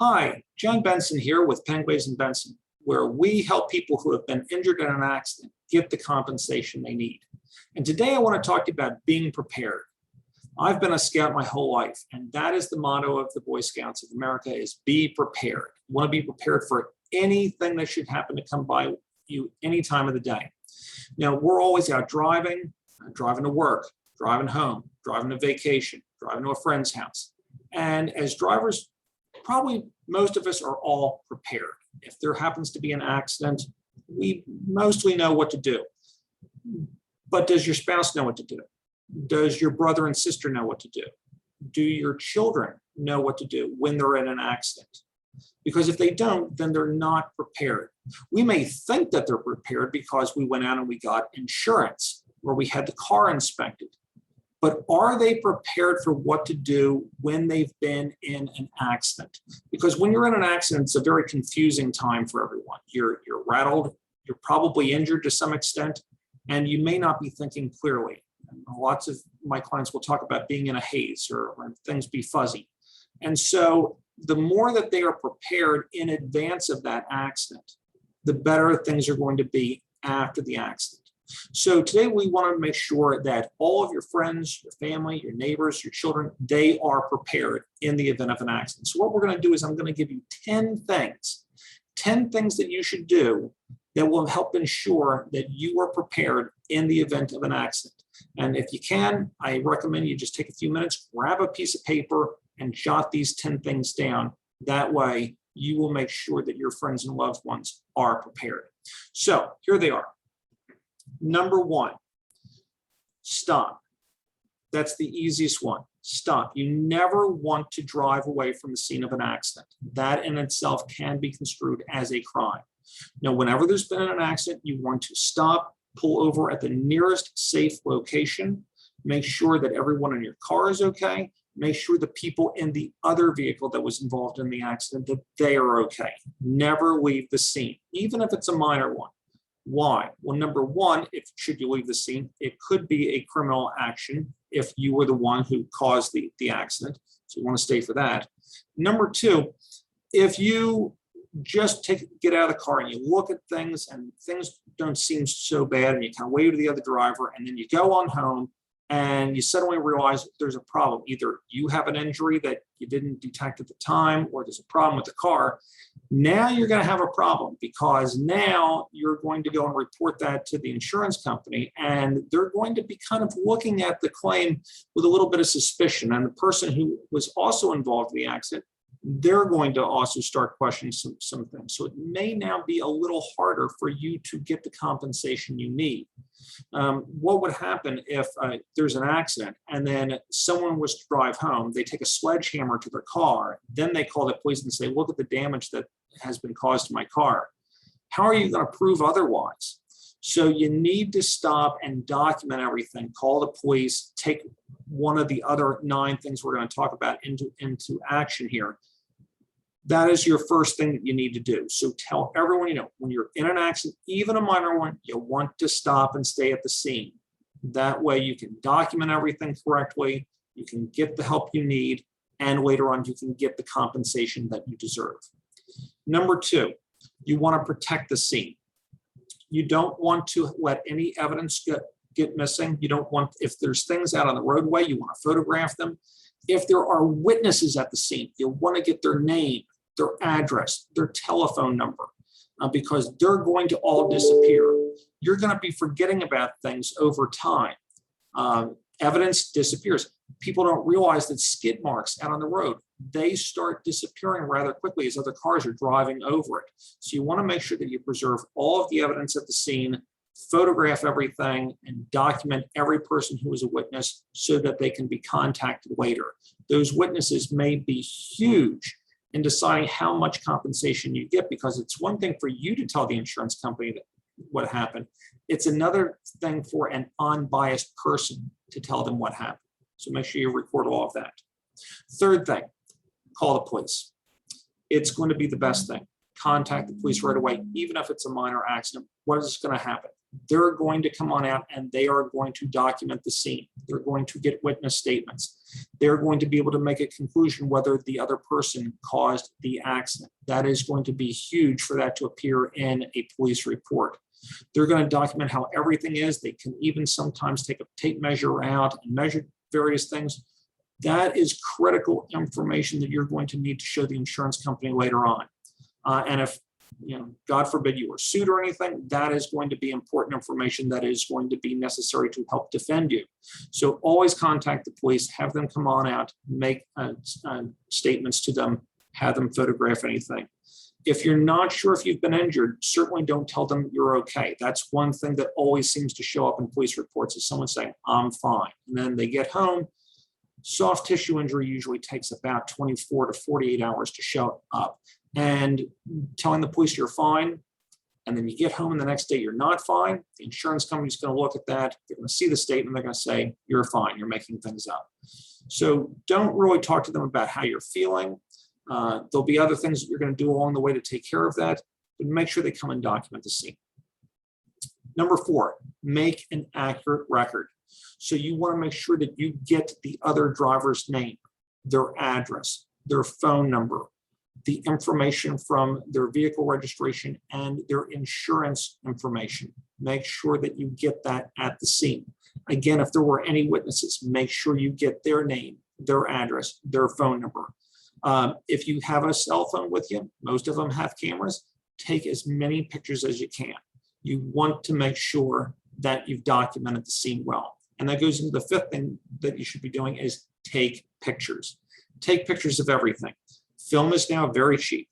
Hi, John Benson here with Penglase and Benson, where we help people who have been injured in an accident get the compensation they need. And today I want to talk to you about being prepared. I've been a scout my whole life, and that is the motto of the Boy Scouts of America is be prepared. You want to be prepared for anything that should happen to come by you any time of the day. Now, we're always out driving to work, driving home, driving to vacation, driving to a friend's house. And as drivers, probably most of us are all prepared. If there happens to be an accident, we mostly know what to do. But does your spouse know what to do? Does your brother and sister know what to do? Do your children know what to do when they're in an accident? Because if they don't, then they're not prepared. We may think that they're prepared because we went out and we got insurance, or we had the car inspected. But are they prepared for what to do when they've been in an accident? Because when you're in an accident, it's a very confusing time for everyone. You're rattled, you're probably injured to some extent, and you may not be thinking clearly. And lots of my clients will talk about being in a haze or when things be fuzzy. And so the more that they are prepared in advance of that accident, the better things are going to be after the accident. So today we want to make sure that all of your friends, your family, your neighbors, your children, they are prepared in the event of an accident. So what we're going to do is I'm going to give you 10 things that you should do that will help ensure that you are prepared in the event of an accident. And if you can, I recommend you just take a few minutes, grab a piece of paper and jot these 10 things down. That way you will make sure that your friends and loved ones are prepared. So here they are. Number one, stop. That's the easiest one. Stop. You never want to drive away from the scene of an accident. That in itself can be construed as a crime. Now, whenever there's been an accident, you want to stop, pull over at the nearest safe location, make sure that everyone in your car is okay, make sure the people in the other vehicle that was involved in the accident, that they are okay. Never leave the scene, even if it's a minor one. Why? Well, number one, should you leave the scene, it could be a criminal action if you were the one who caused the accident. So you want to stay for that. Number two, if you just get out of the car and you look at things and things don't seem so bad and you kind of wave to the other driver and then you go on home and you suddenly realize there's a problem. Either you have an injury that you didn't detect at the time or there's a problem with the car. Now you're going to have a problem because now you're going to go and report that to the insurance company and they're going to be kind of looking at the claim with a little bit of suspicion. And the person who was also involved in the accident, they're going to also start questioning some things. So it may now be a little harder for you to get the compensation you need. What would happen if there's an accident and then someone was to drive home, they take a sledgehammer to their car, then they call the police and say, look at the damage that has been caused to my car. How are you going to prove otherwise? So you need to stop and document everything, call the police, take one of the other 9 things we're going to talk about into action here. That is your first thing that you need to do. So tell everyone you know, when you're in an accident, even a minor one, you want to stop and stay at the scene. That way you can document everything correctly, you can get the help you need, and later on you can get the compensation that you deserve. Number 2, you want to protect the scene. You don't want to let any evidence get missing. You don't want, if there's things out on the roadway, you want to photograph them. If there are witnesses at the scene, you want to get their name, their address, their telephone number, because they're going to all disappear. You're going to be forgetting about things over time. Evidence disappears. People don't realize that skid marks out on the road, they start disappearing rather quickly as other cars are driving over it. So you want to make sure that you preserve all of the evidence at the scene, photograph everything, and document every person who is a witness so that they can be contacted later. Those witnesses may be huge in deciding how much compensation you get, because it's one thing for you to tell the insurance company what happened. It's another thing for an unbiased person to tell them what happened. So make sure you record all of that. Third thing, call the police. It's going to be the best thing. Contact the police right away, even if it's a minor accident. What is going to happen? they're going to come on out and they are going to document the scene. They're going to get witness statements. They're going to be able to make a conclusion whether the other person caused the accident. That is going to be huge for that to appear in a police report. They're going to document how everything is. They can even sometimes take a tape measure out and measure various things. That is critical information that you're going to need to show the insurance company later on. And if, God forbid you were sued or anything, that is going to be important information that is going to be necessary to help defend you. So always contact the police, have them come on out, make statements to them, have them photograph anything. If you're not sure if you've been injured, certainly don't tell them you're okay. That's one thing that always seems to show up in police reports is someone saying, I'm fine. And then they get home. Soft tissue injury usually takes about 24 to 48 hours to show up. And telling the police you're fine, and then you get home and the next day you're not fine, the insurance company's going to look at that. They're going to see the statement. They're going to say, you're fine. You're making things up. So don't really talk to them about how you're feeling. There'll be other things that you're going to do along the way to take care of that, but make sure they come and document the scene. Number 4, make an accurate record. So you want to make sure that you get the other driver's name, their address, their phone number, the information from their vehicle registration and their insurance information. Make sure that you get that at the scene. Again, if there were any witnesses, make sure you get their name, their address, their phone number. If you have a cell phone with you, most of them have cameras, take as many pictures as you can. You want to make sure that you've documented the scene well. And that goes into the 5th thing that you should be doing is take pictures. Take pictures of everything. Film is now very cheap.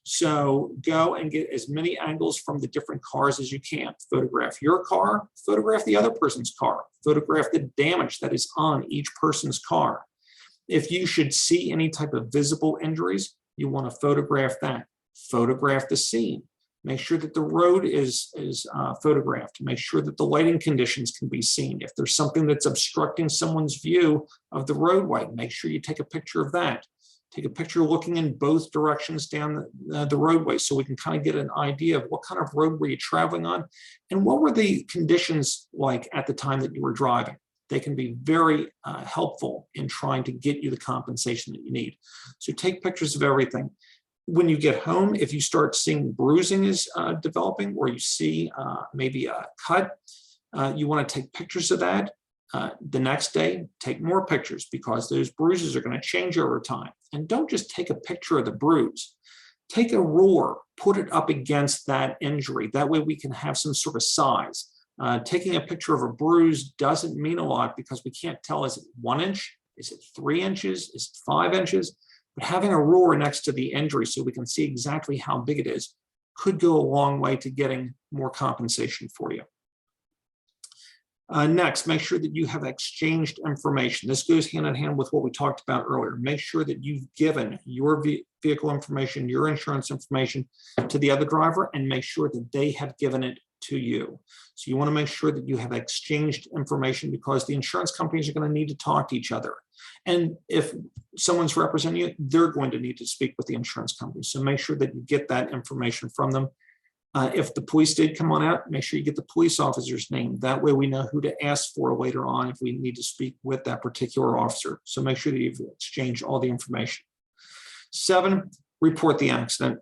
So go and get as many angles from the different cars as you can. Photograph your car, photograph the other person's car, photograph the damage that is on each person's car. If you should see any type of visible injuries, you want to photograph that. Photograph the scene. Make sure that the road is photographed. Make sure that the lighting conditions can be seen. If there's something that's obstructing someone's view of the roadway, make sure you take a picture of that. Take a picture looking in both directions down the roadway so we can kind of get an idea of what kind of road were you traveling on and what were the conditions like at the time that you were driving. They can be very helpful in trying to get you the compensation that you need. So take pictures of everything. When you get home, if you start seeing bruising is developing or you see maybe a cut, you want to take pictures of that. The next day, take more pictures because those bruises are going to change over time. And don't just take a picture of the bruise. Take a ruler, put it up against that injury. That way we can have some sort of size. Taking a picture of a bruise doesn't mean a lot because we can't tell, is it 1 inch? Is it 3 inches? Is it 5 inches? But having a ruler next to the injury so we can see exactly how big it is could go a long way to getting more compensation for you. Next, make sure that you have exchanged information. This goes hand in hand with what we talked about earlier. Make sure that you've given your vehicle information, your insurance information to the other driver and make sure that they have given it to you. So you want to make sure that you have exchanged information because the insurance companies are going to need to talk to each other. And if someone's representing you, they're going to need to speak with the insurance company. So make sure that you get that information from them. If the police did come on out, make sure you get the police officer's name. That way we know who to ask for later on if we need to speak with that particular officer. So make sure that you've exchanged all the information. 7, report the accident.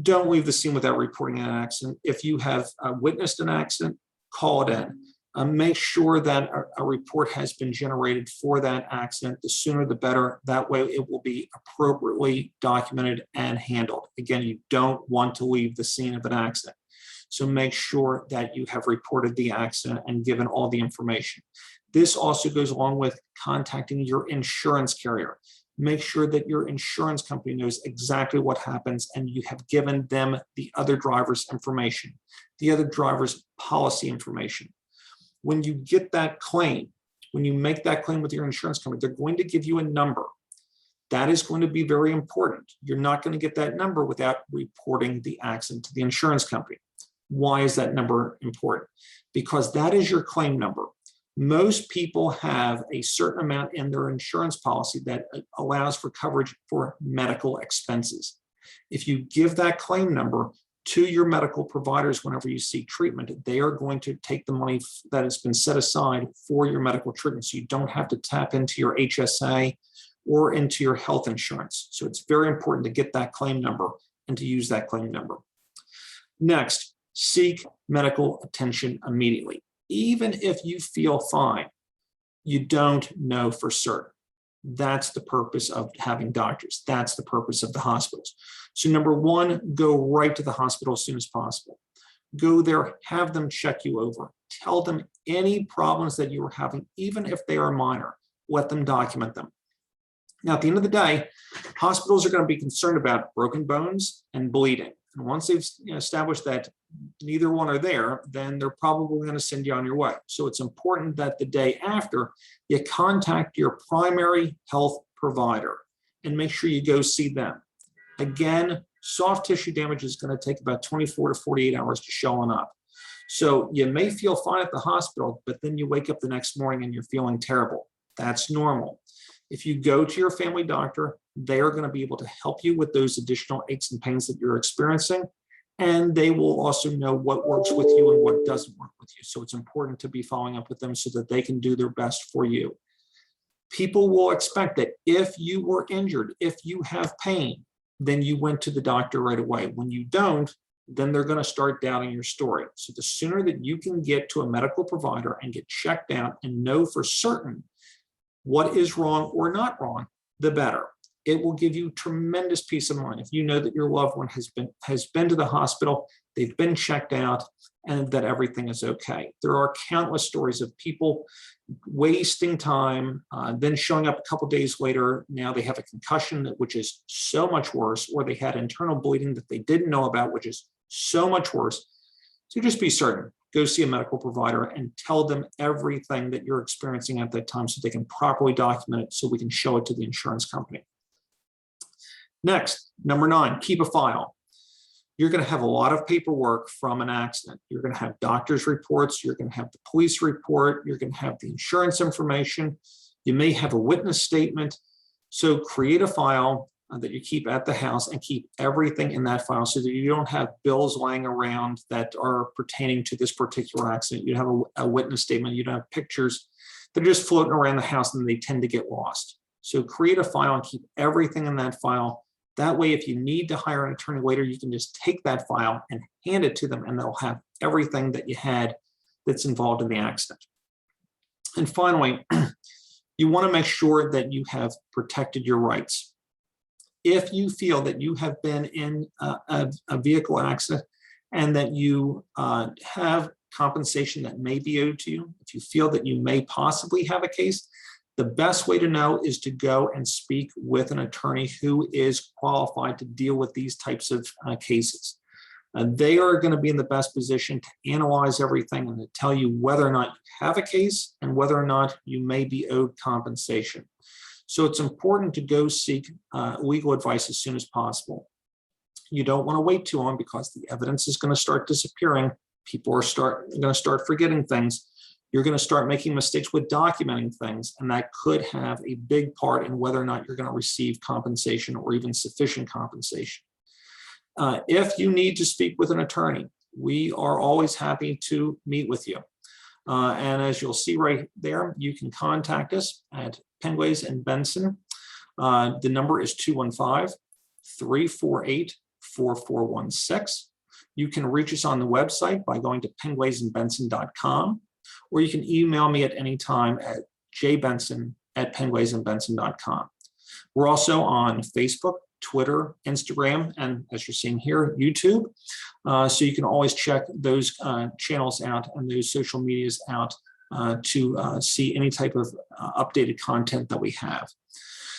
Don't leave the scene without reporting an accident. If you have witnessed an accident, call it in. Make sure that a report has been generated for that accident. The sooner the better. That way it will be appropriately documented and handled. Again, you don't want to leave the scene of an accident. So make sure that you have reported the accident and given all the information. This also goes along with contacting your insurance carrier. Make sure that your insurance company knows exactly what happens and you have given them the other driver's information, the other driver's policy information. When you get that claim, when you make that claim with your insurance company, they're going to give you a number. That is going to be very important. You're not going to get that number without reporting the accident to the insurance company. Why is that number important? Because that is your claim number. Most people have a certain amount in their insurance policy that allows for coverage for medical expenses. If you give that claim number, to your medical providers whenever you seek treatment. They are going to take the money that has been set aside for your medical treatment, so you don't have to tap into your HSA or into your health insurance. So it's very important to get that claim number and to use that claim number. Next, seek medical attention immediately. Even if you feel fine, you don't know for certain. That's the purpose of having doctors. That's the purpose of the hospitals. So number one, go right to the hospital as soon as possible. Go there, have them check you over. Tell them any problems that you are having, even if they are minor. Let them document them. Now, at the end of the day, hospitals are going to be concerned about broken bones and bleeding. And once they've established that neither one are there, then they're probably going to send you on your way. So it's important that the day after, you contact your primary health provider and make sure you go see them. Again, soft tissue damage is going to take about 24 to 48 hours to show on up. So you may feel fine at the hospital, but then you wake up the next morning and you're feeling terrible. That's normal. If you go to your family doctor, they are going to be able to help you with those additional aches and pains that you're experiencing. And they will also know what works with you and what doesn't work with you. So it's important to be following up with them so that they can do their best for you. People will expect that if you were injured, if you have pain, then you went to the doctor right away. When you don't, then they're going to start doubting your story. So the sooner that you can get to a medical provider and get checked out and know for certain what is wrong or not wrong, the better. It will give you tremendous peace of mind if you know that your loved one has been to the hospital, they've been checked out, and that everything is okay. There are countless stories of people wasting time, then showing up a couple days later. Now they have a concussion, which is so much worse, or they had internal bleeding that they didn't know about, which is so much worse. So just be certain. Go see a medical provider and tell them everything that you're experiencing at that time so they can properly document it so we can show it to the insurance company. Next, number 9, keep a file. You're going to have a lot of paperwork from an accident. You're going to have doctor's reports. You're going to have the police report. You're going to have the insurance information. You may have a witness statement. So create a file that you keep at the house and keep everything in that file so that you don't have bills lying around that are pertaining to this particular accident. You have a witness statement. You don't have pictures that are just floating around the house and they tend to get lost. So create a file and keep everything in that file. That way, if you need to hire an attorney later, you can just take that file and hand it to them and they'll have everything that you had that's involved in the accident. And finally, you want to make sure that you have protected your rights. If you feel that you have been in a vehicle accident and that you have compensation that may be owed to you, if you feel that you may possibly have a case, the best way to know is to go and speak with an attorney who is qualified to deal with these types of cases. They are going to be in the best position to analyze everything and to tell you whether or not you have a case and whether or not you may be owed compensation. So it's important to go seek legal advice as soon as possible. You don't want to wait too long because the evidence is going to start disappearing. People are going to start forgetting things. You're going to start making mistakes with documenting things, and that could have a big part in whether or not you're going to receive compensation or even sufficient compensation. If you need to speak with an attorney, we are always happy to meet with you. And as you'll see right there, you can contact us at Penglase and Benson. The number is 215-348-4416. You can reach us on the website by going to penglaseandbenson.com, or you can email me at any time at jbenson@penglaseandbenson.com. We're also on Facebook, Twitter, Instagram, and as you're seeing here, YouTube. So you can always check those channels out and those social medias out to see any type of updated content that we have.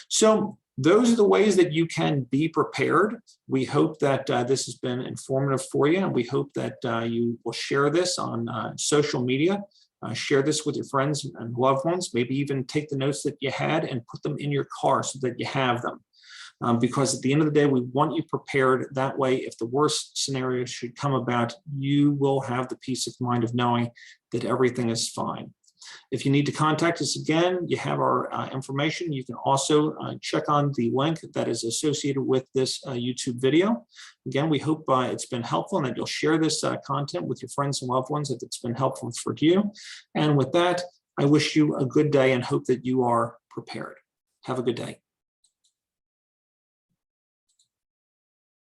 So those are the ways that you can be prepared. We hope that this has been informative for you, and we hope that you will share this on social media. Share this with your friends and loved ones. Maybe even take the notes that you had and put them in your car so that you have them. Because at the end of the day, we want you prepared. That way, if the worst scenario should come about, you will have the peace of mind of knowing that everything is fine. If you need to contact us again, you have our information. You can also check on the link that is associated with this YouTube video. Again, we hope it's been helpful and that you'll share this content with your friends and loved ones if it's been helpful for you. And with that, I wish you a good day and hope that you are prepared. Have a good day.